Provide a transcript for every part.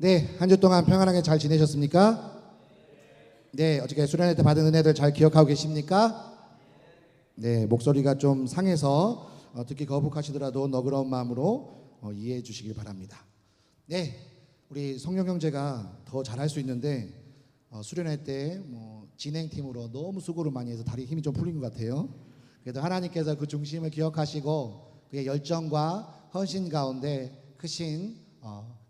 네, 한 주 동안 평안하게 잘 지내셨습니까? 네, 어저께 수련회 때 받은 은혜들 잘 기억하고 계십니까? 네, 목소리가 좀 상해서 듣기 거북하시더라도 너그러운 마음으로 이해해 주시길 바랍니다. 네, 우리 성령 형제가 더 잘할 수 있는데 수련회 때 진행팀으로 너무 수고를 많이 해서 다리 힘이 좀 풀린 것 같아요. 그래도 하나님께서 그 중심을 기억하시고 그의 열정과 헌신 가운데 크신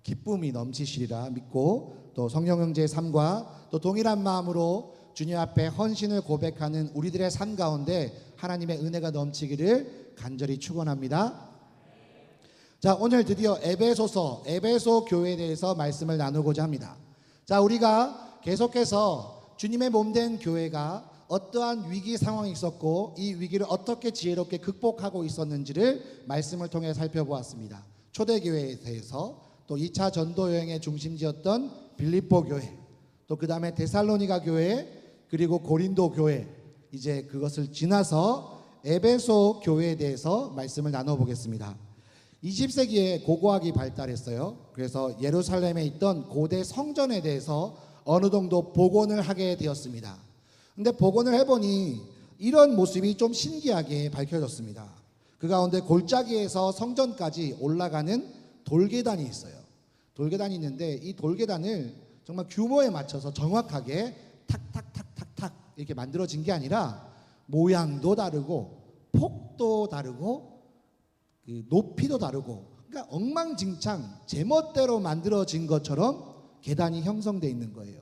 기쁨이 넘치시리라 믿고, 또 성령 형제의 삶과 또 동일한 마음으로 주님 앞에 헌신을 고백하는 우리들의 삶 가운데 하나님의 은혜가 넘치기를 간절히 축원합니다. 자, 오늘 드디어 에베소 교회에 대해서 말씀을 나누고자 합니다. 자, 우리가 계속해서 주님의 몸된 교회가 어떠한 위기 상황이 있었고 이 위기를 어떻게 지혜롭게 극복하고 있었는지를 말씀을 통해 살펴보았습니다. 초대교회에 대해서, 또 2차 전도 여행의 중심지였던 빌립보 교회, 또 그 다음에 데살로니가 교회, 그리고 고린도 교회, 이제 그것을 지나서 에베소 교회에 대해서 말씀을 나눠보겠습니다. 20세기에 고고학이 발달했어요. 그래서 예루살렘에 있던 고대 성전에 대해서 어느 정도 복원을 하게 되었습니다. 근데 복원을 해보니 이런 모습이 좀 신기하게 밝혀졌습니다. 그 가운데 골짜기에서 성전까지 올라가는 돌계단이 있어요. 돌계단이 있는데 이 돌계단을 정말 규모에 맞춰서 정확하게 탁탁탁탁탁 이렇게 만들어진 게 아니라 모양도 다르고 폭도 다르고 높이도 다르고, 그러니까 엉망진창 제멋대로 만들어진 것처럼 계단이 형성되어 있는 거예요.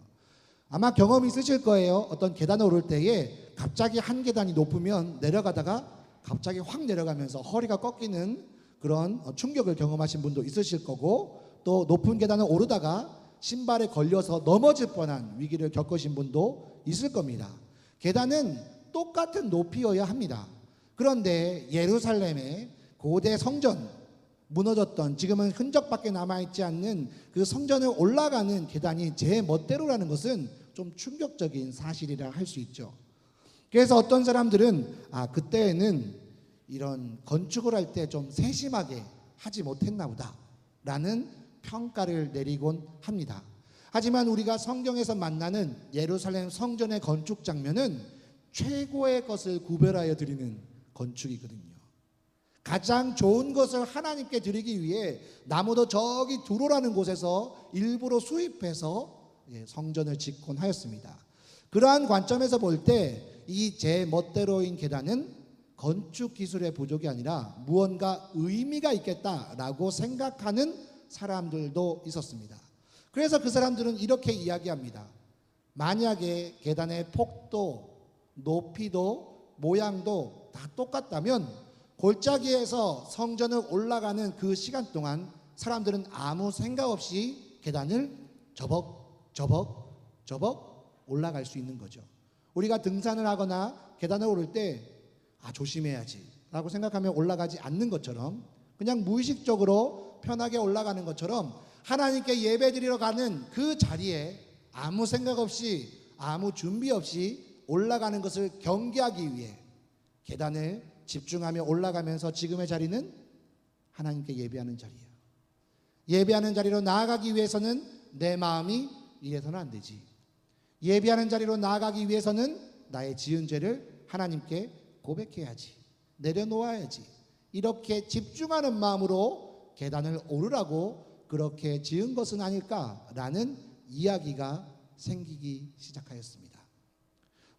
아마 경험이 있으실 거예요. 어떤 계단을 오를 때에 갑자기 한 계단이 높으면 내려가다가 갑자기 확 내려가면서 허리가 꺾이는 그런 충격을 경험하신 분도 있으실 거고, 또 높은 계단을 오르다가 신발에 걸려서 넘어질 뻔한 위기를 겪으신 분도 있을 겁니다. 계단은 똑같은 높이여야 합니다. 그런데 예루살렘의 고대 성전, 무너졌던, 지금은 흔적밖에 남아있지 않는 그 성전을 올라가는 계단이 제 멋대로라는 것은 좀 충격적인 사실이라 할 수 있죠. 그래서 어떤 사람들은 그때는 이런 건축을 할 때 좀 세심하게 하지 못했나 보다 라는 평가를 내리곤 합니다. 하지만 우리가 성경에서 만나는 예루살렘 성전의 건축 장면은 최고의 것을 구별하여 드리는 건축이거든요. 가장 좋은 것을 하나님께 드리기 위해 나무도 저기 두로라는 곳에서 일부러 수입해서 성전을 짓곤 하였습니다. 그러한 관점에서 볼 때 이 제 멋대로인 계단은 건축 기술의 부족이 아니라 무언가 의미가 있겠다라고 생각하는 사람들도 있었습니다. 그래서 그 사람들은 이렇게 이야기합니다. 만약에 계단의 폭도, 높이도, 모양도 다 똑같다면 골짜기에서 성전을 올라가는 그 시간 동안 사람들은 아무 생각 없이 계단을 저벅 올라갈 수 있는 거죠. 우리가 등산을 하거나 계단을 오를 때 조심해야지 라고 생각하면 올라가지 않는 것처럼, 그냥 무의식적으로 편하게 올라가는 것처럼 하나님께 예배드리러 가는 그 자리에 아무 생각 없이 아무 준비 없이 올라가는 것을 경계하기 위해 계단을 집중하며 올라가면서 지금의 자리는 하나님께 예배하는 자리예요. 예배하는 자리로 나아가기 위해서는 내 마음이 이래서는 안 되지. 예배하는 자리로 나아가기 위해서는 나의 지은 죄를 하나님께 고백해야지, 내려놓아야지. 이렇게 집중하는 마음으로 계단을 오르라고 그렇게 지은 것은 아닐까라는 이야기가 생기기 시작하였습니다.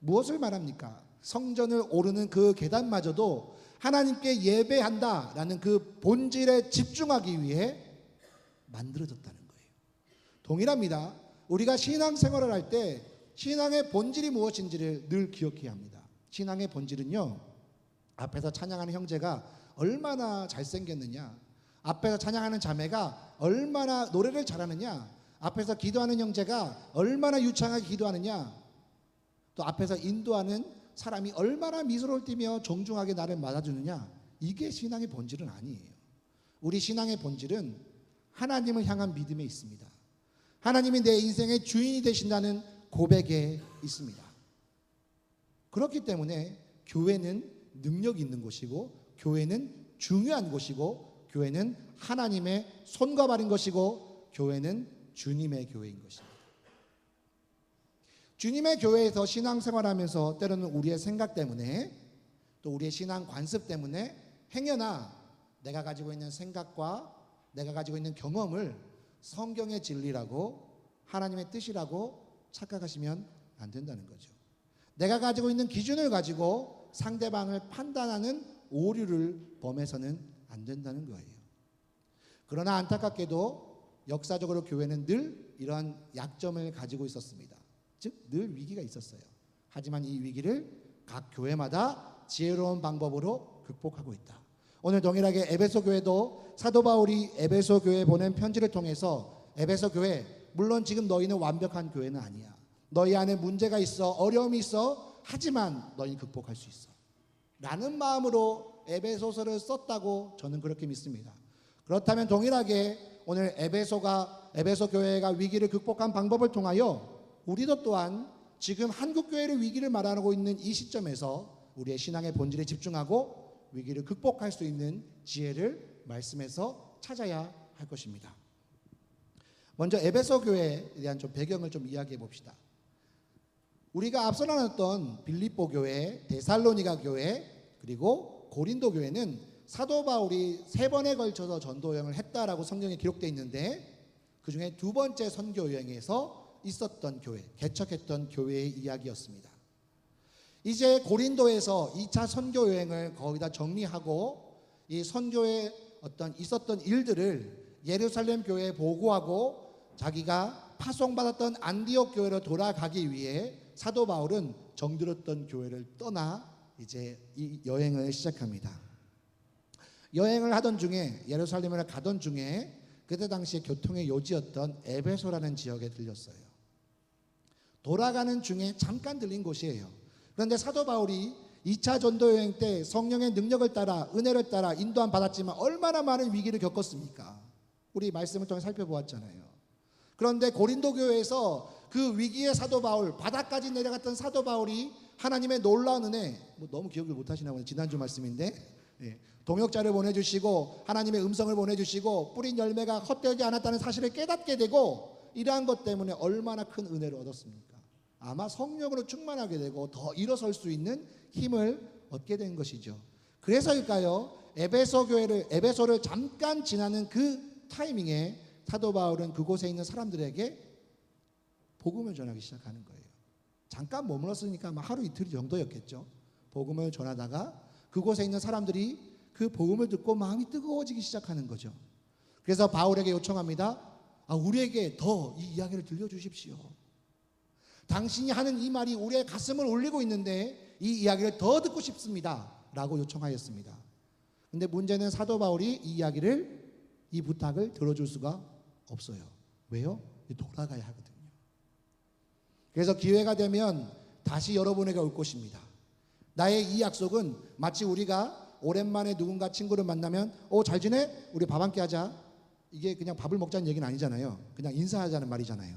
무엇을 말합니까? 성전을 오르는 그 계단마저도 하나님께 예배한다라는 그 본질에 집중하기 위해 만들어졌다는 거예요. 동일합니다. 우리가 신앙생활을 할 때 신앙의 본질이 무엇인지를 늘 기억해야 합니다. 신앙의 본질은요, 앞에서 찬양하는 형제가 얼마나 잘생겼느냐, 앞에서 찬양하는 자매가 얼마나 노래를 잘하느냐, 앞에서 기도하는 형제가 얼마나 유창하게 기도하느냐, 또 앞에서 인도하는 사람이 얼마나 미소를 띠며 정중하게 나를 맞아주느냐, 이게 신앙의 본질은 아니에요. 우리 신앙의 본질은 하나님을 향한 믿음에 있습니다. 하나님이 내 인생의 주인이 되신다는 고백에 있습니다. 그렇기 때문에 교회는 능력 있는 곳이고, 교회는 중요한 곳이고, 교회는 하나님의 손과 발인 것이고, 교회는 주님의 교회인 것입니다. 주님의 교회에서 신앙생활하면서 때로는 우리의 생각 때문에 또 우리의 신앙 관습 때문에 행여나 내가 가지고 있는 생각과 내가 가지고 있는 경험을 성경의 진리라고 하나님의 뜻이라고 착각하시면 안 된다는 거죠. 내가 가지고 있는 기준을 가지고 상대방을 판단하는 오류를 범해서는 안 된다는 거예요. 그러나 안타깝게도 역사적으로 교회는 늘 이러한 약점을 가지고 있었습니다. 즉 늘 위기가 있었어요. 하지만 이 위기를 각 교회마다 지혜로운 방법으로 극복하고 있다. 오늘 동일하게 에베소 교회도 사도 바울이 에베소 교회에 보낸 편지를 통해서 에베소 교회, 물론 지금 너희는 완벽한 교회는 아니야. 너희 안에 문제가 있어, 어려움이 있어. 하지만 너희는 극복할 수 있어. 라는 마음으로 에베소서를 썼다고 저는 그렇게 믿습니다. 그렇다면 동일하게 오늘 에베소 교회가 위기를 극복한 방법을 통하여 우리도 또한 지금 한국교회의 위기를 말하고 있는 이 시점에서 우리의 신앙의 본질에 집중하고 위기를 극복할 수 있는 지혜를 말씀에서 찾아야 할 것입니다. 먼저 에베소 교회에 대한 좀 배경을 좀 이야기해 봅시다. 우리가 앞서 나눴던 빌립보 교회, 데살로니가 교회, 그리고 고린도 교회는 사도 바울이 3번에 걸쳐서 전도 여행을 했다라고 성경에 기록되어 있는데 그 중에 2번째 선교 여행에서 있었던 교회, 개척했던 교회의 이야기였습니다. 이제 고린도에서 2차 선교 여행을 거의 다 정리하고 이 선교에 있었던 일들을 예루살렘 교회에 보고하고 자기가 파송받았던 안디옥 교회로 돌아가기 위해 사도 바울은 정들었던 교회를 떠나 이제 이 여행을 시작합니다. 여행을 하던 중에 예루살렘을 가던 중에 그때 당시에 교통의 요지였던 에베소라는 지역에 들렸어요. 돌아가는 중에 잠깐 들린 곳이에요. 그런데 사도 바울이 2차 전도 여행 때 성령의 능력을 따라 은혜를 따라 인도함 받았지만 얼마나 많은 위기를 겪었습니까? 우리 말씀을 통해 살펴보았잖아요. 그런데 고린도 교회에서 그 위기의 사도 바울, 바다까지 내려갔던 사도 바울이 하나님의 놀라운 은혜, 너무 기억을 못하시나 보네. 지난주 말씀인데 동역자를 보내주시고 하나님의 음성을 보내주시고 뿌린 열매가 헛되지 않았다는 사실을 깨닫게 되고 이러한 것 때문에 얼마나 큰 은혜를 얻었습니까? 아마 성령으로 충만하게 되고 더 일어설 수 있는 힘을 얻게 된 것이죠. 그래서일까요? 에베소를 잠깐 지나는 그 타이밍에 사도 바울은 그곳에 있는 사람들에게 복음을 전하기 시작하는 거예요. 잠깐 머물렀으니까 하루 이틀 정도였겠죠. 복음을 전하다가 그곳에 있는 사람들이 그 복음을 듣고 마음이 뜨거워지기 시작하는 거죠. 그래서 바울에게 요청합니다. 우리에게 더 이 이야기를 들려주십시오. 당신이 하는 이 말이 우리의 가슴을 울리고 있는데 이 이야기를 더 듣고 싶습니다. 라고 요청하였습니다. 근데 문제는 사도 바울이 이 부탁을 들어줄 수가 없어요. 왜요? 돌아가야 하거든요. 그래서 기회가 되면 다시 여러분에게 올 것입니다. 나의 이 약속은 마치 우리가 오랜만에 누군가 친구를 만나면 잘 지내? 우리 밥 한 끼 하자. 이게 그냥 밥을 먹자는 얘기는 아니잖아요. 그냥 인사하자는 말이잖아요.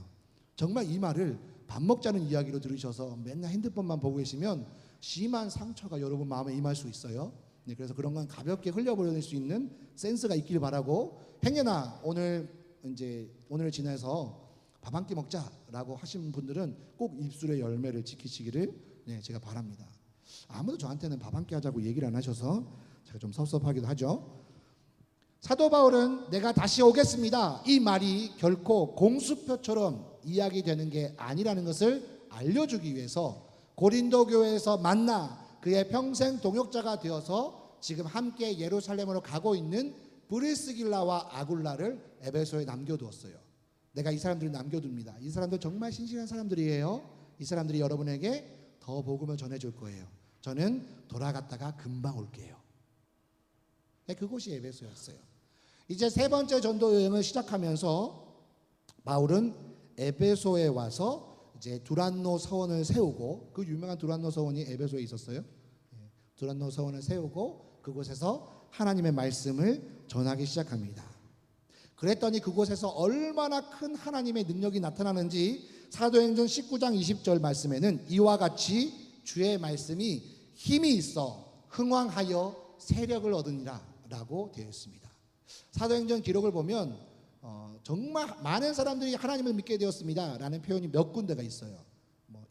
정말 이 말을 밥 먹자는 이야기로 들으셔서 맨날 핸드폰만 보고 계시면 심한 상처가 여러분 마음에 임할 수 있어요. 그래서 그런 건 가볍게 흘려버릴 수 있는 센스가 있길 바라고 행여나 오늘 지나서 밥 한 끼 먹자라고 하신 분들은 꼭 입술의 열매를 지키시기를 제가 바랍니다. 아무도 저한테는 밥 한 끼 하자고 얘기를 안 하셔서 제가 좀 섭섭하기도 하죠. 사도 바울은 내가 다시 오겠습니다. 이 말이 결코 공수표처럼 이야기되는 게 아니라는 것을 알려주기 위해서 고린도 교회에서 만나 그의 평생 동역자가 되어서 지금 함께 예루살렘으로 가고 있는 브리스길라와 아굴라를 에베소에 남겨두었어요. 내가 이 사람들을 남겨둡니다. 이 사람들 정말 신실한 사람들이에요. 이 사람들이 여러분에게 더 복음을 전해줄 거예요. 저는 돌아갔다가 금방 올게요. 그곳이 에베소였어요. 이제 3번째 전도 여행을 시작하면서 바울은 에베소에 와서 이제 두란노 서원을 세우고 그 유명한 두란노 서원이 에베소에 있었어요. 두란노 서원을 세우고 그곳에서 하나님의 말씀을 전하기 시작합니다. 그랬더니 그곳에서 얼마나 큰 하나님의 능력이 나타나는지 사도행전 19장 20절 말씀에는 이와 같이 주의 말씀이 힘이 있어 흥왕하여 세력을 얻으니라 라고 되어 있습니다. 사도행전 기록을 보면 정말 많은 사람들이 하나님을 믿게 되었습니다 라는 표현이 몇 군데가 있어요.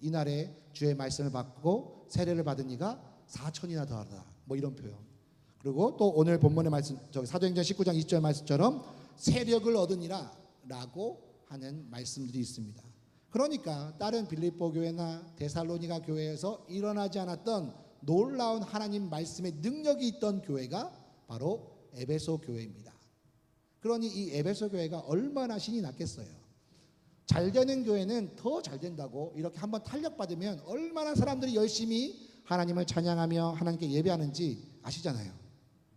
이날에 주의 말씀을 받고 세례를 받은 이가 4천이나 더하다, 이런 표현. 그리고 또 오늘 본문의 말씀, 사도행전 19장 20절 말씀처럼 세력을 얻으니라 라고 하는 말씀들이 있습니다. 그러니까 다른 빌립보 교회나 데살로니가 교회에서 일어나지 않았던 놀라운 하나님 말씀의 능력이 있던 교회가 바로 에베소 교회입니다. 그러니 이 에베소 교회가 얼마나 신이 났겠어요. 잘 되는 교회는 더 잘 된다고 이렇게 한번 탄력받으면 얼마나 사람들이 열심히 하나님을 찬양하며 하나님께 예배하는지 아시잖아요.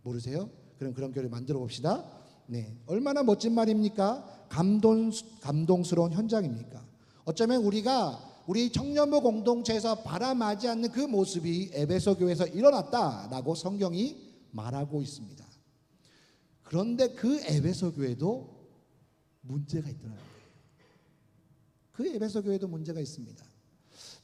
모르세요? 그럼 그런 교회를 만들어 봅시다. 네, 얼마나 멋진 말입니까? 감동스러운 현장입니까? 어쩌면 우리 청년부 공동체에서 바라마지 않는 그 모습이 에베소 교회에서 일어났다라고 성경이 말하고 있습니다. 그런데 그 에베소 교회도 문제가 있더라는 거예요. 그 에베소 교회도 문제가 있습니다.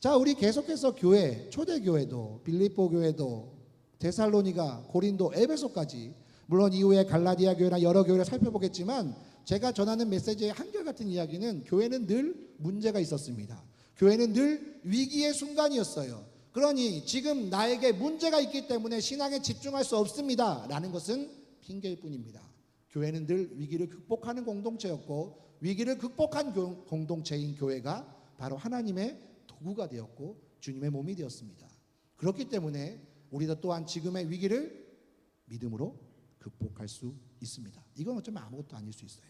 자, 우리 계속해서 교회, 초대교회도, 빌립보 교회도, 데살로니가, 고린도, 에베소까지, 물론 이후에 갈라디아 교회나 여러 교회를 살펴보겠지만 제가 전하는 메시지의 한결같은 이야기는 교회는 늘 문제가 있었습니다. 교회는 늘 위기의 순간이었어요. 그러니 지금 나에게 문제가 있기 때문에 신앙에 집중할 수 없습니다 라는 것은 핑계일 뿐입니다. 교회는 늘 위기를 극복하는 공동체였고, 위기를 극복한 공동체인 교회가 바로 하나님의 도구가 되었고 주님의 몸이 되었습니다. 그렇기 때문에 우리도 또한 지금의 위기를 믿음으로 극복할 수 있습니다. 이건 어쩌면 아무것도 아닐 수 있어요.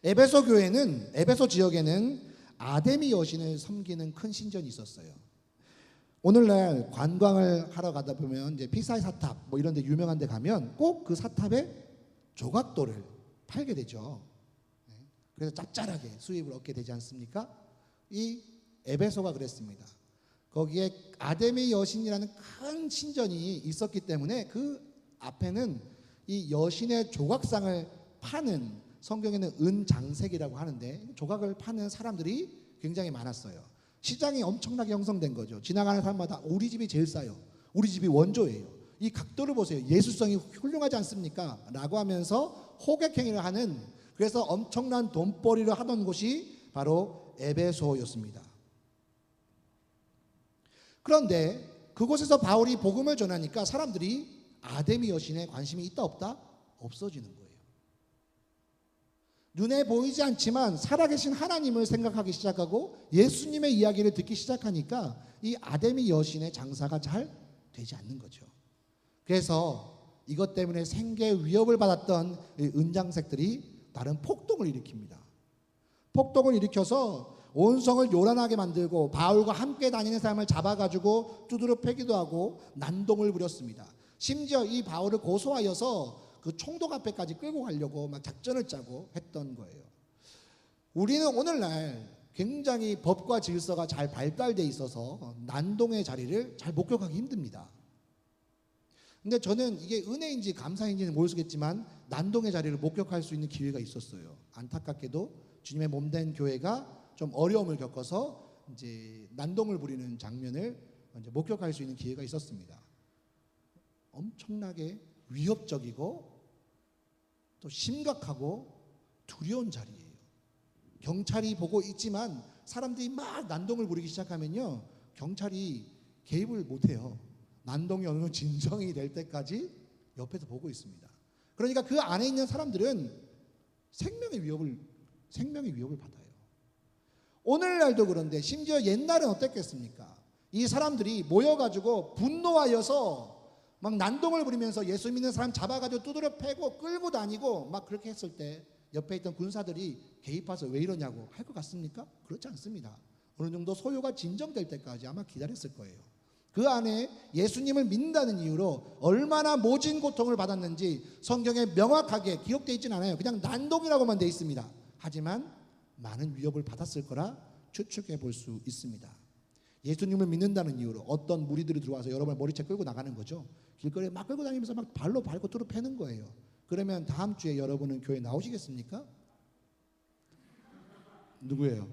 에베소 지역에는 아데미 여신을 섬기는 큰 신전이 있었어요. 오늘날 관광을 하러 가다 보면 이제 피사의 사탑 이런 데 유명한 데 가면 꼭 그 사탑에 조각돌을 팔게 되죠. 그래서 짭짤하게 수입을 얻게 되지 않습니까? 이 에베소가 그랬습니다. 거기에 아데미 여신이라는 큰 신전이 있었기 때문에 그 앞에는 이 여신의 조각상을 파는, 성경에는 은장색이라고 하는데 조각을 파는 사람들이 굉장히 많았어요. 시장이 엄청나게 형성된 거죠. 지나가는 사람마다 우리 집이 제일 싸요. 우리 집이 원조예요. 이 각도를 보세요. 예술성이 훌륭하지 않습니까? 라고 하면서 호객행위를 하는, 그래서 엄청난 돈벌이를 하던 곳이 바로 에베소였습니다. 그런데 그곳에서 바울이 복음을 전하니까 사람들이 아데미 여신에 관심이 있다 없다? 없어지는 거예요. 눈에 보이지 않지만 살아계신 하나님을 생각하기 시작하고 예수님의 이야기를 듣기 시작하니까 이 아데미 여신의 장사가 잘 되지 않는 거죠. 그래서 이것 때문에 생계 위협을 받았던 은장색들이 다른 폭동을 일으킵니다. 폭동을 일으켜서 온 성을 요란하게 만들고 바울과 함께 다니는 사람을 잡아가지고 두드려 패기도 하고 난동을 부렸습니다. 심지어 이 바울을 고소하여서 그 총독 앞에까지 끌고 가려고 막 작전을 짜고 했던 거예요. 우리는 오늘날 굉장히 법과 질서가 잘 발달돼 있어서 난동의 자리를 잘 목격하기 힘듭니다. 근데 저는 이게 은혜인지 감사인지는 모르겠지만 난동의 자리를 목격할 수 있는 기회가 있었어요. 안타깝게도 주님의 몸된 교회가 좀 어려움을 겪어서 이제 난동을 부리는 장면을 이제 목격할 수 있는 기회가 있었습니다. 엄청나게 위협적이고 또 심각하고 두려운 자리예요. 경찰이 보고 있지만 사람들이 막 난동을 부리기 시작하면요, 경찰이 개입을 못해요. 난동이 어느 정도 진정이 될 때까지 옆에서 보고 있습니다. 그러니까 그 안에 있는 사람들은 생명의 위협을 받아요. 오늘날도 그런데 심지어 옛날은 어땠겠습니까? 이 사람들이 모여가지고 분노하여서 막 난동을 부리면서 예수 믿는 사람 잡아가지고 두드려 패고 끌고 다니고 막 그렇게 했을 때 옆에 있던 군사들이 개입해서 왜 이러냐고 할 것 같습니까? 그렇지 않습니다. 어느 정도 소요가 진정될 때까지 아마 기다렸을 거예요. 그 안에 예수님을 믿는다는 이유로 얼마나 모진 고통을 받았는지 성경에 명확하게 기록되어 있지는 않아요. 그냥 난동이라고만 되어 있습니다. 하지만 많은 위협을 받았을 거라 추측해 볼 수 있습니다. 예수님을 믿는다는 이유로 어떤 무리들이 들어와서 여러분을 머리채 끌고 나가는 거죠. 길거리에 막 끌고 다니면서 막 발로 밟고 뚫어 패는 거예요. 그러면 다음 주에 여러분은 교회 나오시겠습니까? 누구예요?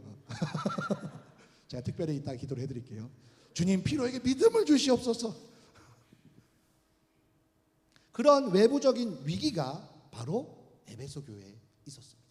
제가 특별히 이따 기도를 해드릴게요. 주님, 피로에게 믿음을 주시옵소서. 그런 외부적인 위기가 바로 에베소 교회에 있었습니다.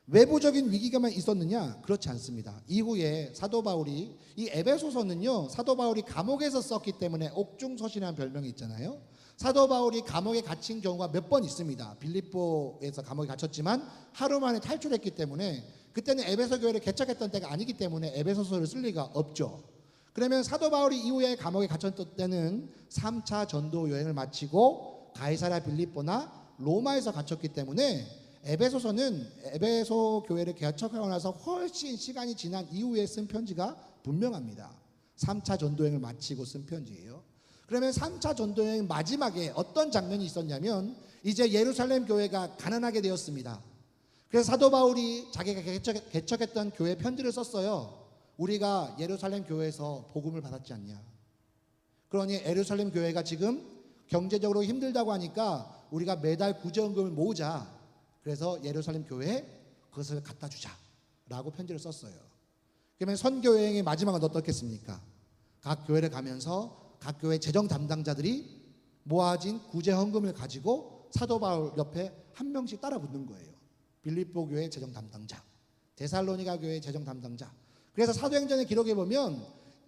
외부적인 위기가만 있었느냐? 그렇지 않습니다. 이후에 사도 바울이 이 에베소서는요, 사도 바울이 감옥에서 썼기 때문에 옥중서신이라는 별명이 있잖아요. 사도 바울이 감옥에 갇힌 경우가 몇 번 있습니다. 빌립보에서 감옥에 갇혔지만 하루 만에 탈출했기 때문에, 그때는 에베소 교회를 개척했던 때가 아니기 때문에 에베소서를 쓸 리가 없죠. 그러면 사도 바울이 이후에 감옥에 갇혔던 때는 3차 전도 여행을 마치고 가이사랴 빌립보나 로마에서 갇혔기 때문에 에베소서는 에베소 교회를 개척하고 나서 훨씬 시간이 지난 이후에 쓴 편지가 분명합니다. 3차 전도여행을 마치고 쓴 편지예요. 그러면 3차 전도여행 마지막에 어떤 장면이 있었냐면, 이제 예루살렘 교회가 가난하게 되었습니다. 그래서 사도 바울이 자기가 개척했던 교회 편지를 썼어요. 우리가 예루살렘 교회에서 복음을 받았지 않냐. 그러니 예루살렘 교회가 지금 경제적으로 힘들다고 하니까 우리가 매달 구제헌금을 모으자. 그래서 예루살렘 교회에 그것을 갖다 주자라고 편지를 썼어요. 그러면 선교 여행의 마지막은 어떻겠습니까? 각 교회를 가면서 각 교회 재정 담당자들이 모아진 구제헌금을 가지고 사도 바울 옆에 한 명씩 따라 붙는 거예요. 빌립보 교회 재정 담당자, 데살로니가 교회 재정 담당자. 그래서 사도행전의 기록에 보면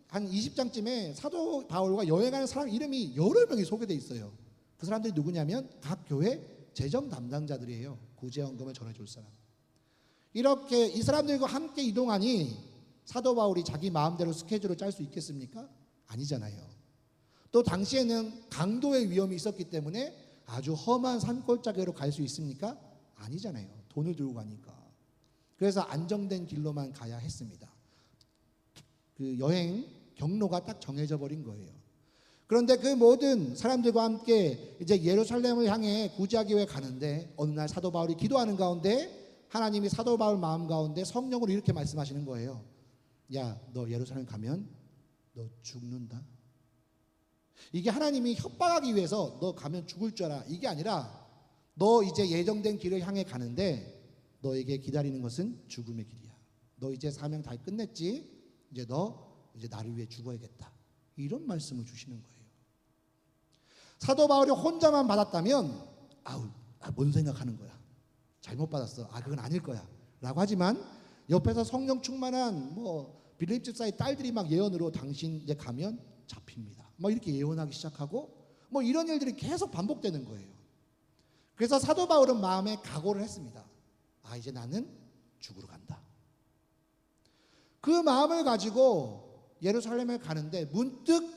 한 20장쯤에 사도 바울과 여행하는 사람 이름이 여러 명이 소개되어 있어요. 그 사람들이 누구냐면 각 교회 재정 담당자들이에요. 구제헌금을 전해줄 사람. 이렇게 이 사람들과 함께 이동하니 사도 바울이 자기 마음대로 스케줄을 짤 수 있겠습니까? 아니잖아요. 또 당시에는 강도의 위험이 있었기 때문에 아주 험한 산골짜기로 갈 수 있습니까? 아니잖아요. 돈을 들고 가니까. 그래서 안정된 길로만 가야 했습니다. 그 여행 경로가 딱 정해져 버린 거예요. 그런데 그 모든 사람들과 함께 이제 예루살렘을 향해 구제하기 위해 가는데, 어느 날 사도 바울이 기도하는 가운데 하나님이 사도 바울 마음 가운데 성령으로 이렇게 말씀하시는 거예요. 야, 너 예루살렘 가면 너 죽는다. 이게 하나님이 협박하기 위해서 너 가면 죽을 줄 알아. 이게 아니라 너 이제 예정된 길을 향해 가는데 너에게 기다리는 것은 죽음의 길이야. 너 이제 사명 다 끝냈지? 이제 너 이제 나를 위해 죽어야겠다. 이런 말씀을 주시는 거예요. 사도 바울이 혼자만 받았다면 뭔 생각하는 거야. 잘못 받았어. 그건 아닐 거야. 라고 하지만 옆에서 성령 충만한 빌립 집사의 딸들이 막 예언으로 당신 이제 가면 잡힙니다. 이렇게 예언하기 시작하고 이런 일들이 계속 반복되는 거예요. 그래서 사도 바울은 마음에 각오를 했습니다. 이제 나는 죽으러 간다. 그 마음을 가지고 예루살렘에 가는데 문득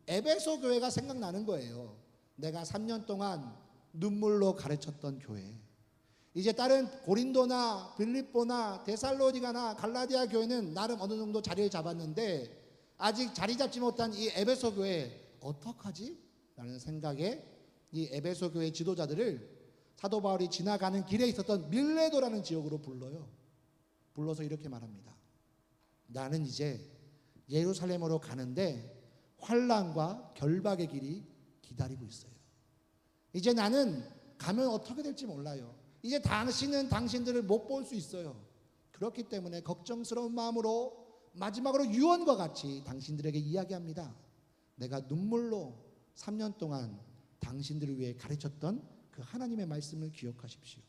에베소 교회가 생각나는 거예요. 내가 3년 동안 눈물로 가르쳤던 교회. 이제 다른 고린도나 빌립보나 데살로니가나 갈라디아 교회는 나름 어느 정도 자리를 잡았는데 아직 자리 잡지 못한 이 에베소 교회 어떡하지? 라는 생각에 이 에베소 교회 지도자들을 사도 바울이 지나가는 길에 있었던 밀레도라는 지역으로 불러요. 불러서 이렇게 말합니다. 나는 이제 예루살렘으로 가는데 환난과 결박의 길이 기다리고 있어요. 이제 나는 가면 어떻게 될지 몰라요. 이제 당신은 당신들을 못 볼 수 있어요. 그렇기 때문에 걱정스러운 마음으로 마지막으로 유언과 같이 당신들에게 이야기합니다. 내가 눈물로 3년 동안 당신들을 위해 가르쳤던 그 하나님의 말씀을 기억하십시오.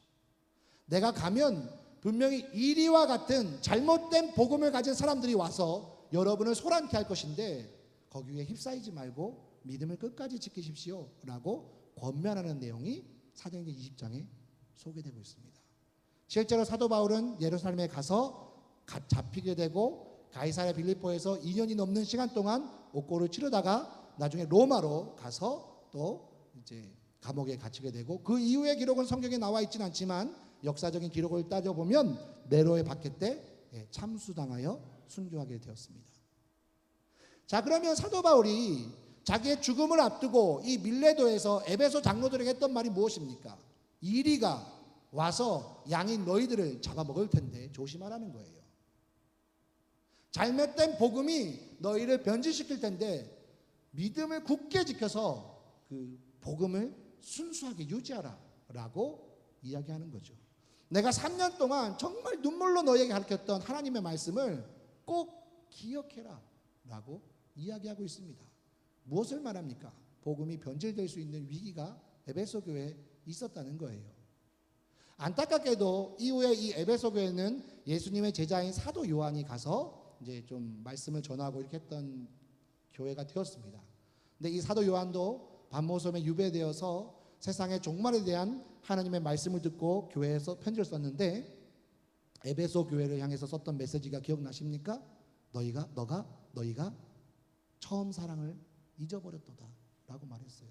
내가 가면 분명히 이리와 같은 잘못된 복음을 가진 사람들이 와서 여러분을 소란케 할 것인데 거기에 휩싸이지 말고 믿음을 끝까지 지키십시오 라고 권면하는 내용이 사도행전 20장에 소개되고 있습니다. 실제로 사도 바울은 예루살렘에 가서 잡히게 되고 가이사랴 빌립보에서 2년이 넘는 시간 동안 옥고를 치르다가 나중에 로마로 가서 또 이제 감옥에 갇히게 되고, 그 이후의 기록은 성경에 나와 있지는 않지만 역사적인 기록을 따져보면 네로의 박해 때 참수당하여 순교하게 되었습니다. 자, 그러면 사도 바울이 자기의 죽음을 앞두고 이 밀레도에서 에베소 장로들에게 했던 말이 무엇입니까? 이리가 와서 양인 너희들을 잡아먹을 텐데 조심하라는 거예요. 잘못된 복음이 너희를 변질시킬 텐데 믿음을 굳게 지켜서 그 복음을 순수하게 유지하라 라고 이야기하는 거죠. 내가 3년 동안 정말 눈물로 너희에게 가르쳤던 하나님의 말씀을 꼭 기억해라 라고 이야기하고 있습니다. 무엇을 말합니까? 복음이 변질될 수 있는 위기가 에베소 교회에 있었다는 거예요. 안타깝게도 이후에 이 에베소 교회는 예수님의 제자인 사도 요한이 가서 이제 좀 말씀을 전하고 이렇게 했던 교회가 되었습니다. 근데 이 사도 요한도 반모섬에 유배되어서 세상의 종말에 대한 하나님의 말씀을 듣고 교회에서 편지를 썼는데 에베소 교회를 향해서 썼던 메시지가 기억나십니까? 너희가 처음 사랑을 잊어버렸도다 라고 말했어요.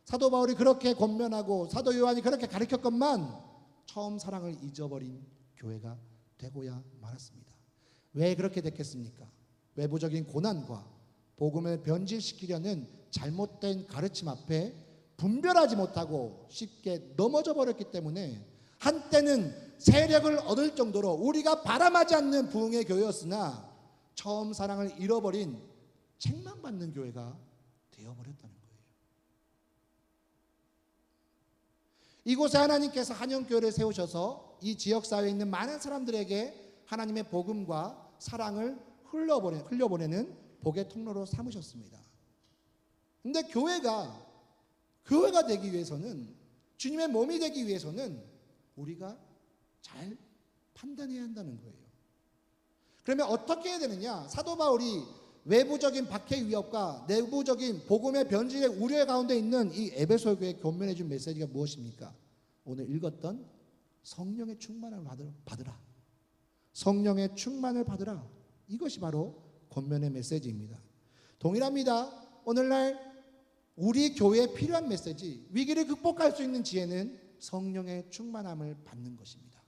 사도 바울이 그렇게 권면하고 사도 요한이 그렇게 가르쳤건만 처음 사랑을 잊어버린 교회가 되고야 말았습니다. 왜 그렇게 됐겠습니까? 외부적인 고난과 복음을 변질시키려는 잘못된 가르침 앞에 분별하지 못하고 쉽게 넘어져 버렸기 때문에 한때는 세력을 얻을 정도로 우리가 바람하지 않는 부흥의 교회였으나 처음 사랑을 잃어버린 책망받는 교회가 되어버렸다는 거예요. 이곳에 하나님께서 한영교회를 세우셔서 이 지역사회에 있는 많은 사람들에게 하나님의 복음과 사랑을 흘려보내는 복의 통로로 삼으셨습니다. 근데 교회가 되기 위해서는, 주님의 몸이 되기 위해서는 우리가 잘 판단해야 한다는 거예요. 그러면 어떻게 해야 되느냐? 사도 바울이 외부적인 박해 위협과 내부적인 복음의 변질의 우려 가운데 있는 이 에베소 교회에 권면해 준 메시지가 무엇입니까? 오늘 읽었던 성령의 충만을 받으라. 성령의 충만을 받으라. 이것이 바로 권면의 메시지입니다. 동일합니다. 오늘날 우리 교회에 필요한 메시지, 위기를 극복할 수 있는 지혜는 성령의 충만함을 받는 것입니다.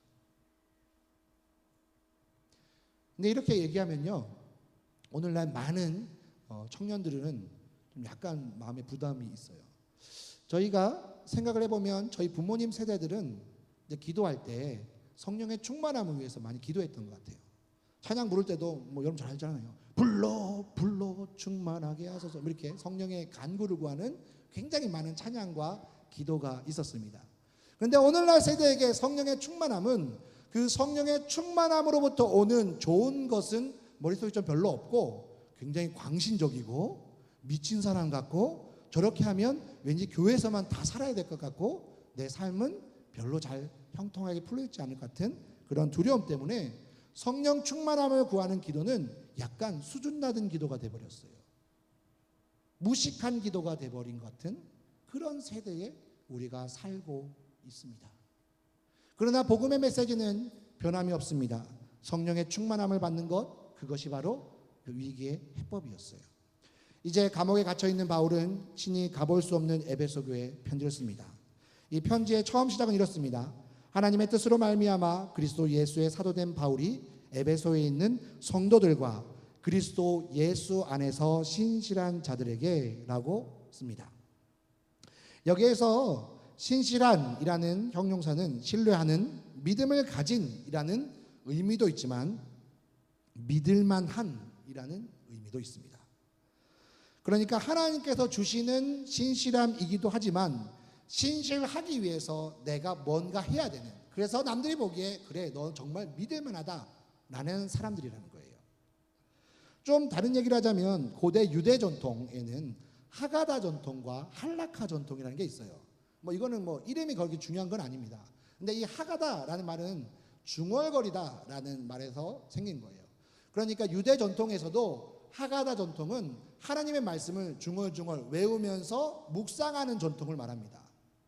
근데 이렇게 얘기하면요, 오늘날 많은 청년들은 좀 약간 마음에 부담이 있어요. 저희가 생각을 해보면 저희 부모님 세대들은 이제 기도할 때 성령의 충만함을 위해서 많이 기도했던 것 같아요. 찬양 부를 때도 뭐 여러분 잘 알잖아요. 불러 충만하게 하소서, 이렇게 성령의 간구를 구하는 굉장히 많은 찬양과 기도가 있었습니다. 그런데 오늘날 세대에게 성령의 충만함은 그 성령의 충만함으로부터 오는 좋은 것은 머릿속에 좀 별로 없고 굉장히 광신적이고 미친 사람 같고 저렇게 하면 왠지 교회에서만 다 살아야 될 것 같고 내 삶은 별로 잘 형통하게 풀려있지 않을 것 같은 그런 두려움 때문에 성령 충만함을 구하는 기도는 약간 수준 낮은 기도가 돼버렸어요. 무식한 기도가 돼버린 것 같은 그런 세대에 우리가 살고 있습니다. 그러나 복음의 메시지는 변함이 없습니다. 성령의 충만함을 받는 것, 그것이 바로 그 위기의 해법이었어요. 이제 감옥에 갇혀있는 바울은 친히 가볼 수 없는 에베소 교회에 편지를 씁니다. 이 편지의 처음 시작은 이렇습니다. 하나님의 뜻으로 말미암아 그리스도 예수의 사도된 바울이 에베소에 있는 성도들과 그리스도 예수 안에서 신실한 자들에게 라고 씁니다. 여기에서 신실한이라는 형용사는 신뢰하는, 믿음을 가진이라는 의미도 있지만 믿을만한이라는 의미도 있습니다. 그러니까 하나님께서 주시는 신실함이기도 하지만 신실하기 위해서 내가 뭔가 해야 되는, 그래서 남들이 보기에 그래 너 정말 믿을만하다 라는 사람들이라는 거예요. 좀 다른 얘기를 하자면 고대 유대 전통에는 하가다 전통과 할라카 전통이라는 게 있어요. 뭐 이거는 뭐 이름이 그렇게 중요한 건 아닙니다. 근데 이 하가다라는 말은 중얼거리다라는 말에서 생긴 거예요. 그러니까 유대 전통에서도 하가다 전통은 하나님의 말씀을 중얼중얼 외우면서 묵상하는 전통을 말합니다.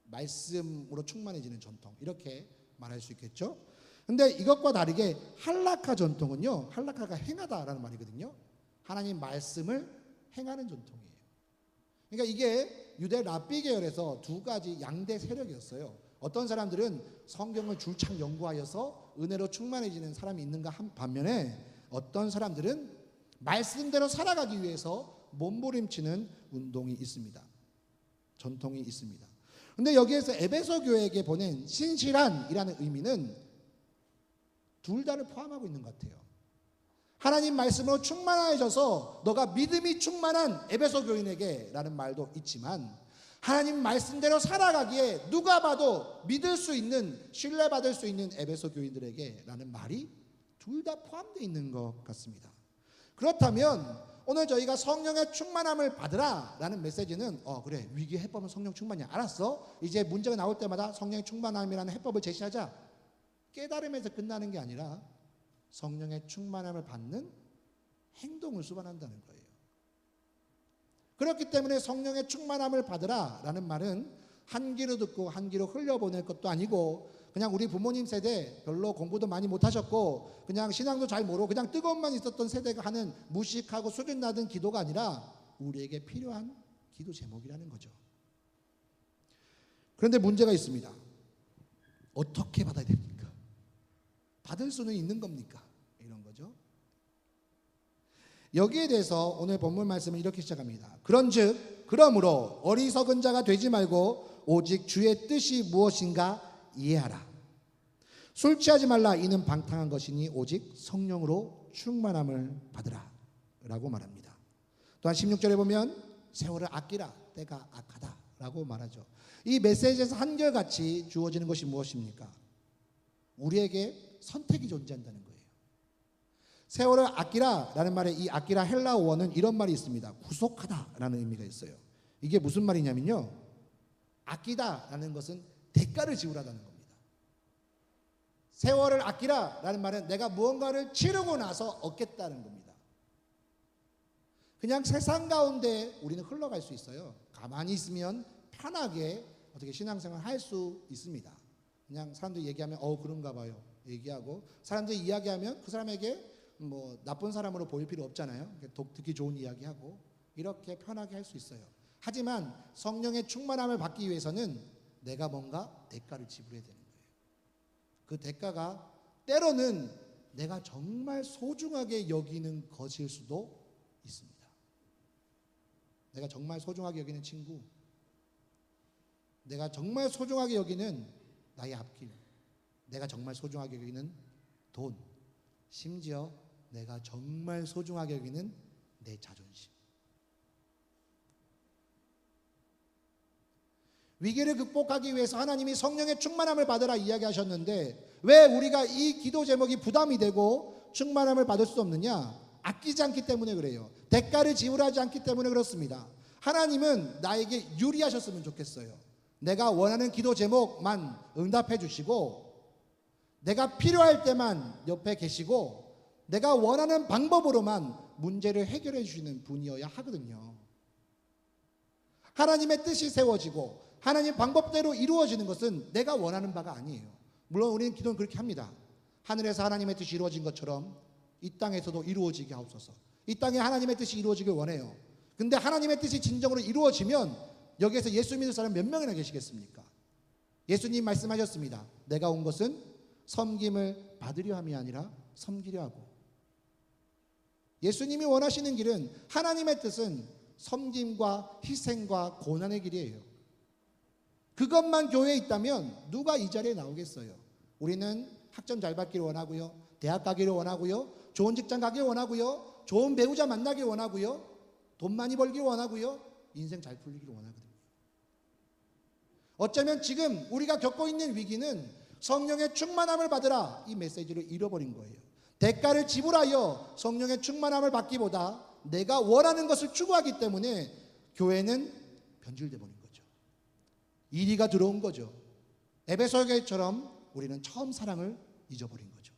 말씀으로 충만해지는 전통, 이렇게 말할 수 있겠죠. 근데 이것과 다르게 할라카 전통은요, 할라카가 행하다라는 말이거든요. 하나님 말씀을 행하는 전통이에요. 그러니까 이게 유대 랍비 계열에서 두 가지 양대 세력이었어요. 어떤 사람들은 성경을 줄창 연구하여서 은혜로 충만해지는 사람이 있는가 반면에 어떤 사람들은 말씀대로 살아가기 위해서 몸부림치는 운동이 있습니다. 전통이 있습니다. 근데 여기에서 에베소 교회에게 보낸 신실한이라는 의미는 둘 다를 포함하고 있는 것 같아요. 하나님 말씀으로 충만해져서 너가 믿음이 충만한 에베소 교인에게 라는 말도 있지만 하나님 말씀대로 살아가기에 누가 봐도 믿을 수 있는, 신뢰받을 수 있는 에베소 교인들에게 라는 말이 둘 다 포함되어 있는 것 같습니다. 그렇다면 오늘 저희가 성령의 충만함을 받으라 라는 메시지는 그래, 위기의 해법은 성령 충만이야. 알았어. 이제 문제가 나올 때마다 성령의 충만함이라는 해법을 제시하자. 깨달음에서 끝나는 게 아니라 성령의 충만함을 받는 행동을 수반한다는 거예요. 그렇기 때문에 성령의 충만함을 받으라 라는 말은 한 귀로 듣고 한 귀로 흘려보낼 것도 아니고, 그냥 우리 부모님 세대 별로 공부도 많이 못하셨고 그냥 신앙도 잘 모르고 그냥 뜨거움만 있었던 세대가 하는 무식하고 수준 낮은 기도가 아니라 우리에게 필요한 기도 제목이라는 거죠. 그런데 문제가 있습니다. 어떻게 받아야 됩니까? 받을 수는 있는 겁니까? 이런 거죠. 여기에 대해서 오늘 본문 말씀은 이렇게 시작합니다. 그러므로 어리석은 자가 되지 말고 오직 주의 뜻이 무엇인가 이해하라. 술 취하지 말라. 이는 방탕한 것이니 오직 성령으로 충만함을 받으라 라고 말합니다. 또한 16절에 보면 세월을 아끼라. 때가 악하다 라고 말하죠. 이 메시지에서 한결같이 주어지는 것이 무엇입니까? 우리에게 선택이 존재한다는 거예요. 세월을 아끼라 라는 말에 이 아끼라 헬라어는 이런 말이 있습니다. 구속하다 라는 의미가 있어요. 이게 무슨 말이냐면요, 아끼다 라는 것은 대가를 지우라는 겁니다. 세월을 아끼라 라는 말은 내가 무언가를 치르고 나서 얻겠다는 겁니다. 그냥 세상 가운데 우리는 흘러갈 수 있어요. 가만히 있으면 편하게 어떻게 신앙생활 할 수 있습니다. 그냥 사람들이 얘기하면 그런가 봐요 얘기하고, 사람들이 이야기하면 그 사람에게 뭐 나쁜 사람으로 보일 필요 없잖아요. 듣기 좋은 이야기하고 이렇게 편하게 할 수 있어요. 하지만 성령의 충만함을 받기 위해서는 내가 뭔가 대가를 지불해야 되는 거예요. 그 대가가 때로는 내가 정말 소중하게 여기는 것일 수도 있습니다. 내가 정말 소중하게 여기는 친구, 내가 정말 소중하게 여기는 나의 앞길, 내가 정말 소중하게 여기는 돈, 심지어 내가 정말 소중하게 여기는 내 자존심. 위기를 극복하기 위해서 하나님이 성령의 충만함을 받으라 이야기하셨는데 왜 우리가 이 기도 제목이 부담이 되고 충만함을 받을 수 없느냐? 아끼지 않기 때문에 그래요. 대가를 지불하지 않기 때문에 그렇습니다. 하나님은 나에게 유리하셨으면 좋겠어요. 내가 원하는 기도 제목만 응답해 주시고, 내가 필요할 때만 옆에 계시고, 내가 원하는 방법으로만 문제를 해결해 주시는 분이어야 하거든요. 하나님의 뜻이 세워지고 하나님 방법대로 이루어지는 것은 내가 원하는 바가 아니에요. 물론 우리는 기도는 그렇게 합니다. 하늘에서 하나님의 뜻이 이루어진 것처럼 이 땅에서도 이루어지게 하옵소서. 이 땅에 하나님의 뜻이 이루어지길 원해요. 근데 하나님의 뜻이 진정으로 이루어지면 여기에서 예수 믿는 사람 몇 명이나 계시겠습니까? 예수님 말씀하셨습니다. 내가 온 것은 섬김을 받으려 함이 아니라 섬기려 하고. 예수님이 원하시는 길은, 하나님의 뜻은 섬김과 희생과 고난의 길이에요. 그것만 교회에 있다면 누가 이 자리에 나오겠어요? 우리는 학점 잘 받기를 원하고요, 대학 가기를 원하고요, 좋은 직장 가기를 원하고요, 좋은 배우자 만나기를 원하고요, 돈 많이 벌기를 원하고요, 인생 잘 풀리기를 원하거든요. 어쩌면 지금 우리가 겪고 있는 위기는 성령의 충만함을 받으라 이 메시지를 잃어버린 거예요. 대가를 지불하여 성령의 충만함을 받기보다 내가 원하는 것을 추구하기 때문에 교회는 변질돼 버린 거죠. 이리가 들어온 거죠. 에베소 교회처럼 우리는 처음 사랑을 잊어버린 거죠.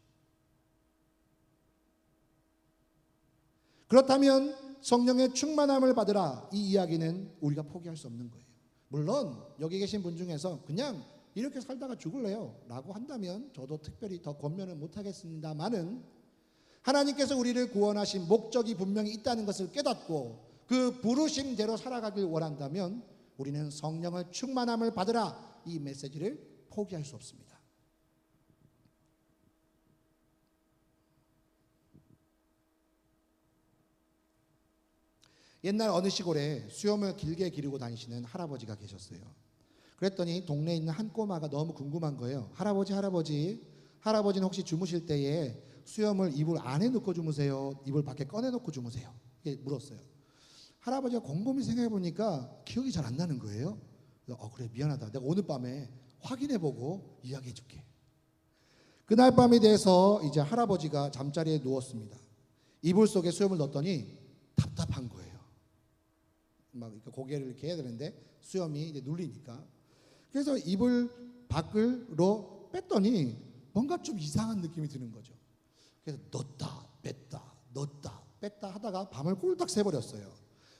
그렇다면 성령의 충만함을 받으라 이 이야기는 우리가 포기할 수 없는 거예요. 물론 여기 계신 분 중에서 그냥 이렇게 살다가 죽을래요 라고 한다면 저도 특별히 더 권면은 못하겠습니다만은, 하나님께서 우리를 구원하신 목적이 분명히 있다는 것을 깨닫고 그 부르심대로 살아가길 원한다면 우리는 성령의 충만함을 받으라 이 메시지를 포기할 수 없습니다. 옛날 어느 시골에 수염을 길게 기르고 다니시는 할아버지가 계셨어요. 그랬더니 동네에 있는 한 꼬마가 너무 궁금한 거예요. 할아버지는 혹시 주무실 때에 수염을 이불 안에 넣고 주무세요? 이불 밖에 꺼내놓고 주무세요? 이렇게 물었어요. 할아버지가 곰곰이 생각해 보니까 기억이 잘 안 나는 거예요. 그래, 미안하다. 내가 오늘 밤에 확인해보고 이야기해 줄게. 그날 밤에 대해서 이제 할아버지가 잠자리에 누웠습니다. 이불 속에 수염을 넣었더니 답답한 거예요. 막 고개를 이렇게 해야 되는데 수염이 이제 눌리니까. 그래서 이불 밖으로 뺐더니 뭔가 좀 이상한 느낌이 드는 거죠. 그래서 넣었다 뺐다 하다가 밤을 꼴딱 새버렸어요.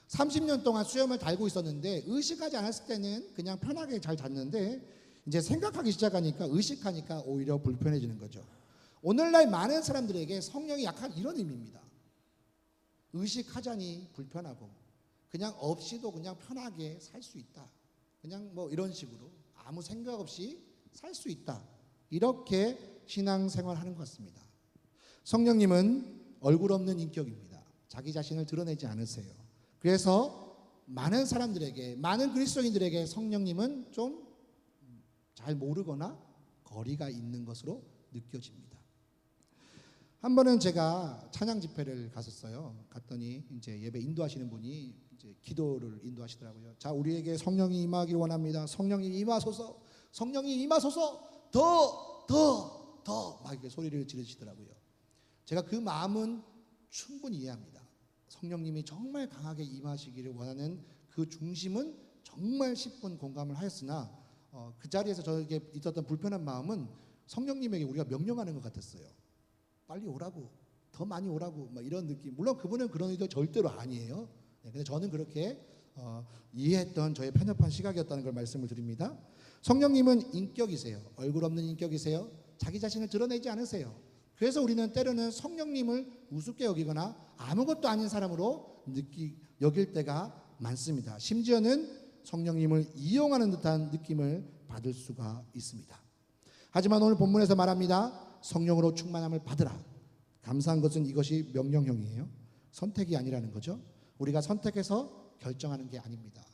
30년 동안 수염을 달고 있었는데 의식하지 않았을 때는 그냥 편하게 잘 잤는데 이제 생각하기 시작하니까 의식하니까 오히려 불편해지는 거죠. 오늘날 많은 사람들에게 성령이 약간 이런 의미입니다. 의식하자니 불편하고 그냥 없이도 그냥 편하게 살 수 있다. 그냥 뭐 이런 식으로 아무 생각 없이 살 수 있다. 이렇게 신앙생활하는 것 같습니다. 성령님은 얼굴 없는 인격입니다. 자기 자신을 드러내지 않으세요. 그래서 많은 사람들에게, 많은 그리스도인들에게 성령님은 좀 잘 모르거나 거리가 있는 것으로 느껴집니다. 한 번은 제가 찬양 집회를 갔었어요. 갔더니 이제 예배 인도하시는 분이 이제 기도를 인도하시더라고요. 자, 우리에게 성령이 임하기를 원합니다. 성령이 임하소서, 성령이 임하소서, 더 막 이렇게 소리를 지르시더라고요. 제가 그 마음은 충분히 이해합니다. 성령님이 정말 강하게 임하시기를 원하는 그 중심은 정말 10분 공감을 하였으나 그 자리에서 저에게 있었던 불편한 마음은 성령님에게 우리가 명령하는 것 같았어요. 빨리 오라고, 더 많이 오라고, 막 이런 느낌. 물론 그분은 그런 의도 절대로 아니에요. 근데 저는 그렇게 이해했던 저의 편협한 시각이었다는 걸 말씀을 드립니다. 성령님은 인격이세요. 얼굴 없는 인격이세요. 자기 자신을 드러내지 않으세요. 그래서 우리는 때로는 성령님을 우습게 여기거나 아무것도 아닌 사람으로 여길 때가 많습니다. 심지어는 성령님을 이용하는 듯한 느낌을 받을 수가 있습니다. 하지만 오늘 본문에서 말합니다. 성령으로 충만함을 받으라. 감사한 것은 이것이 명령형이에요. 선택이 아니라는 거죠. 우리가 선택해서 결정하는 게 아닙니다.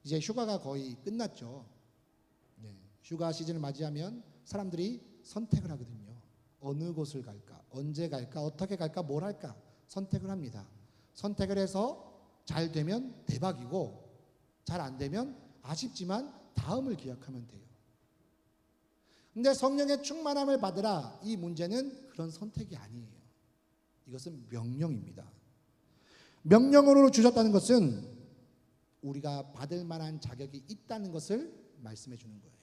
이제 휴가가 거의 끝났죠. 휴가 시즌을 맞이하면 사람들이 선택을 하거든요. 어느 곳을 갈까? 언제 갈까? 어떻게 갈까? 뭘 할까? 선택을 합니다. 선택을 해서 잘 되면 대박이고 잘 안 되면 아쉽지만 다음을 기약하면 돼요. 근데 성령의 충만함을 받으라. 이 문제는 그런 선택이 아니에요. 이것은 명령입니다. 명령으로 주셨다는 것은 우리가 받을 만한 자격이 있다는 것을 말씀해 주는 거예요.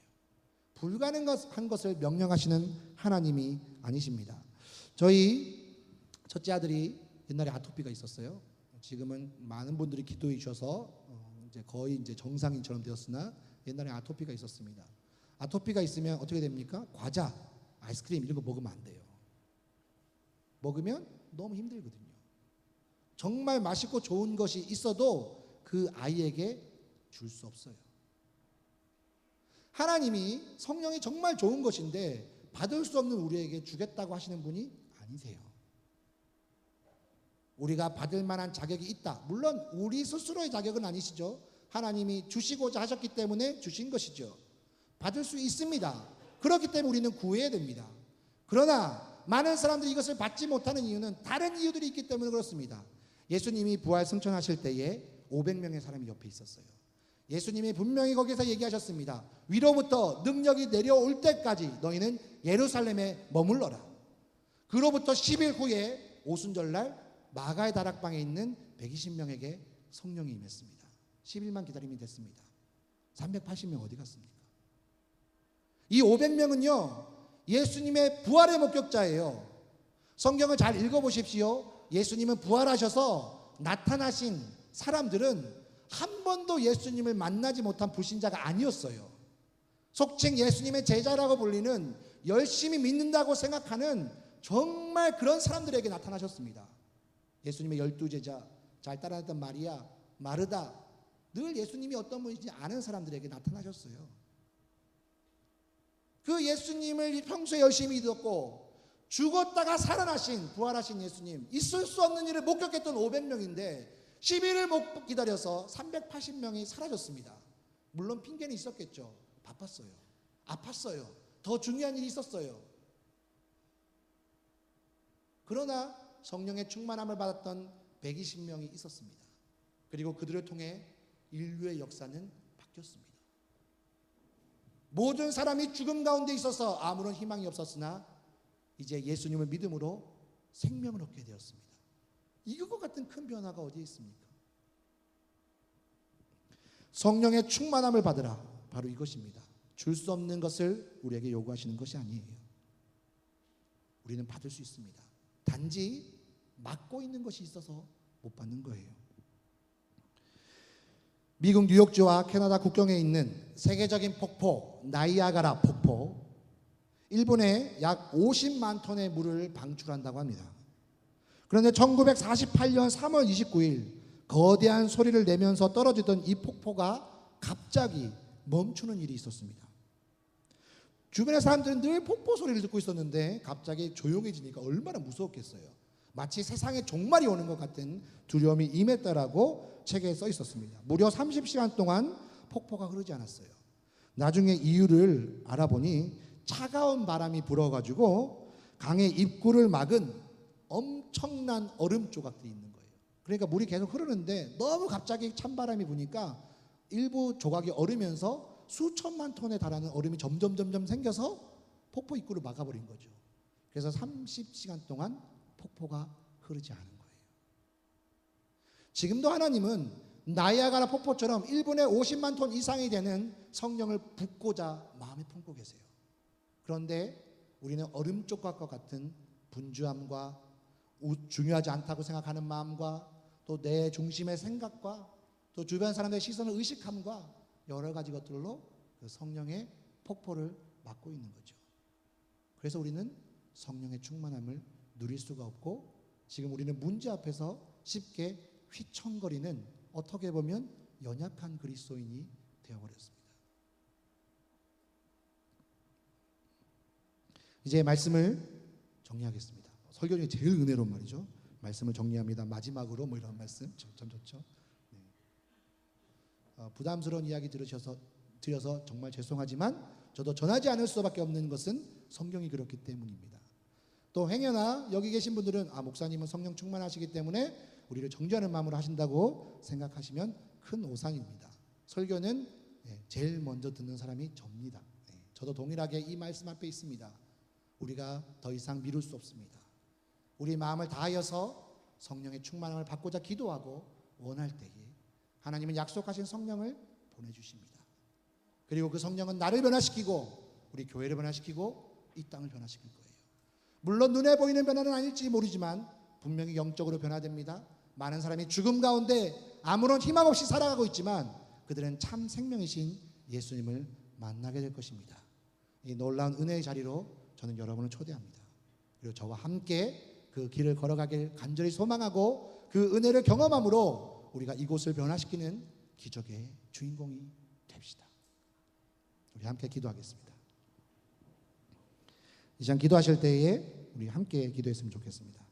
불가능한 것을 명령하시는 하나님이 아니십니다. 저희 첫째 아들이 옛날에 아토피가 있었어요. 지금은 많은 분들이 기도해 주셔서 이제 거의 이제 정상인처럼 되었으나 옛날에 아토피가 있었습니다. 아토피가 있으면 어떻게 됩니까? 과자, 아이스크림 이런 거 먹으면 안 돼요. 먹으면 너무 힘들거든요. 정말 맛있고 좋은 것이 있어도 그 아이에게 줄 수 없어요. 하나님이 성령이 정말 좋은 것인데 받을 수 없는 우리에게 주겠다고 하시는 분이 아니세요. 우리가 받을 만한 자격이 있다. 물론 우리 스스로의 자격은 아니시죠. 하나님이 주시고자 하셨기 때문에 주신 것이죠. 받을 수 있습니다. 그렇기 때문에 우리는 구해야 됩니다. 그러나 많은 사람들이 이것을 받지 못하는 이유는 다른 이유들이 있기 때문에 그렇습니다. 예수님이 부활 승천하실 때에 500명의 사람이 옆에 있었어요. 예수님이 분명히 거기서 얘기하셨습니다. 위로부터 능력이 내려올 때까지 너희는 예루살렘에 머물러라. 그로부터 10일 후에 오순절날 마가의 다락방에 있는 120명에게 성령이 임했습니다. 10일만 기다리면 됐습니다. 380명 어디 갔습니까? 이 500명은요 예수님의 부활의 목격자예요. 성경을 잘 읽어보십시오. 예수님은 부활하셔서 나타나신 사람들은 한 번도 예수님을 만나지 못한 불신자가 아니었어요. 속칭 예수님의 제자라고 불리는 열심히 믿는다고 생각하는 정말 그런 사람들에게 나타나셨습니다. 예수님의 12제자, 잘 따라했던 마리아, 마르다, 늘 예수님이 어떤 분인지 아는 사람들에게 나타나셨어요. 그 예수님을 평소에 열심히 믿었고 죽었다가 살아나신 부활하신 예수님, 있을 수 없는 일을 목격했던 500명인데 10일을 못 기다려서 380명이 사라졌습니다. 물론 핑계는 있었겠죠. 바빴어요. 아팠어요. 더 중요한 일이 있었어요. 그러나 성령의 충만함을 받았던 120명이 있었습니다. 그리고 그들을 통해 인류의 역사는 바뀌었습니다. 모든 사람이 죽음 가운데 있어서 아무런 희망이 없었으나 이제 예수님을 믿음으로 생명을 얻게 되었습니다. 이것과 같은 큰 변화가 어디에 있습니까? 성령의 충만함을 받으라. 바로 이것입니다. 줄 수 없는 것을 우리에게 요구하시는 것이 아니에요. 우리는 받을 수 있습니다. 단지 막고 있는 것이 있어서 못 받는 거예요. 미국 뉴욕주와 캐나다 국경에 있는 세계적인 폭포 나이아가라 폭포, 일본에 약 50만 톤의 물을 방출한다고 합니다. 그런데 1948년 3월 29일 거대한 소리를 내면서 떨어지던 이 폭포가 갑자기 멈추는 일이 있었습니다. 주변의 사람들은 늘 폭포 소리를 듣고 있었는데 갑자기 조용해지니까 얼마나 무서웠겠어요. 마치 세상에 종말이 오는 것 같은 두려움이 임했다라고 책에 써 있었습니다. 무려 30시간 동안 폭포가 흐르지 않았어요. 나중에 이유를 알아보니 차가운 바람이 불어가지고 강의 입구를 막은 엄청난 얼음 조각들이 있는 거예요. 그러니까 물이 계속 흐르는데 너무 갑자기 찬바람이 부니까 일부 조각이 얼으면서 수천만 톤에 달하는 얼음이 점점 생겨서 폭포 입구를 막아버린 거죠. 그래서 30시간 동안 폭포가 흐르지 않은 거예요. 지금도 하나님은 나이아가라 폭포처럼 1분에 50만 톤 이상이 되는 성령을 붓고자 마음에 품고 계세요. 그런데 우리는 얼음 조각과 같은 분주함과 중요하지 않다고 생각하는 마음과 또 내 중심의 생각과 또 주변 사람들의 시선을 의식함과 여러 가지 것들로 그 성령의 폭포를 막고 있는 거죠. 그래서 우리는 성령의 충만함을 누릴 수가 없고 지금 우리는 문제 앞에서 쉽게 휘청거리는 어떻게 보면 연약한 그리스도인이 되어버렸습니다. 이제 말씀을 정리하겠습니다. 설교 중에 제일 은혜로운 말이죠. 말씀을 정리합니다. 마지막으로 뭐 이런 말씀 참 좋죠. 네. 부담스러운 이야기 드려서 정말 죄송하지만 저도 전하지 않을 수밖에 없는 것은 성경이 그렇기 때문입니다. 또 행여나 여기 계신 분들은 목사님은 성령 충만하시기 때문에 우리를 정죄하는 마음으로 하신다고 생각하시면 큰 오산입니다. 설교는 제일 먼저 듣는 사람이 접니다. 저도 동일하게 이 말씀 앞에 있습니다. 우리가 더 이상 미룰 수 없습니다. 우리 마음을 다하여서 성령의 충만함을 받고자 기도하고 원할 때에 하나님은 약속하신 성령을 보내주십니다. 그리고 그 성령은 나를 변화시키고 우리 교회를 변화시키고 이 땅을 변화시킬 거예요. 물론 눈에 보이는 변화는 아닐지 모르지만 분명히 영적으로 변화됩니다. 많은 사람이 죽음 가운데 아무런 희망 없이 살아가고 있지만 그들은 참 생명이신 예수님을 만나게 될 것입니다. 이 놀라운 은혜의 자리로 저는 여러분을 초대합니다. 그리고 저와 함께 그 길을 걸어가길 간절히 소망하고 그 은혜를 경험함으로 우리가 이곳을 변화시키는 기적의 주인공이 됩시다. 우리 함께 기도하겠습니다. 이 시간 기도하실 때에 우리 함께 기도했으면 좋겠습니다.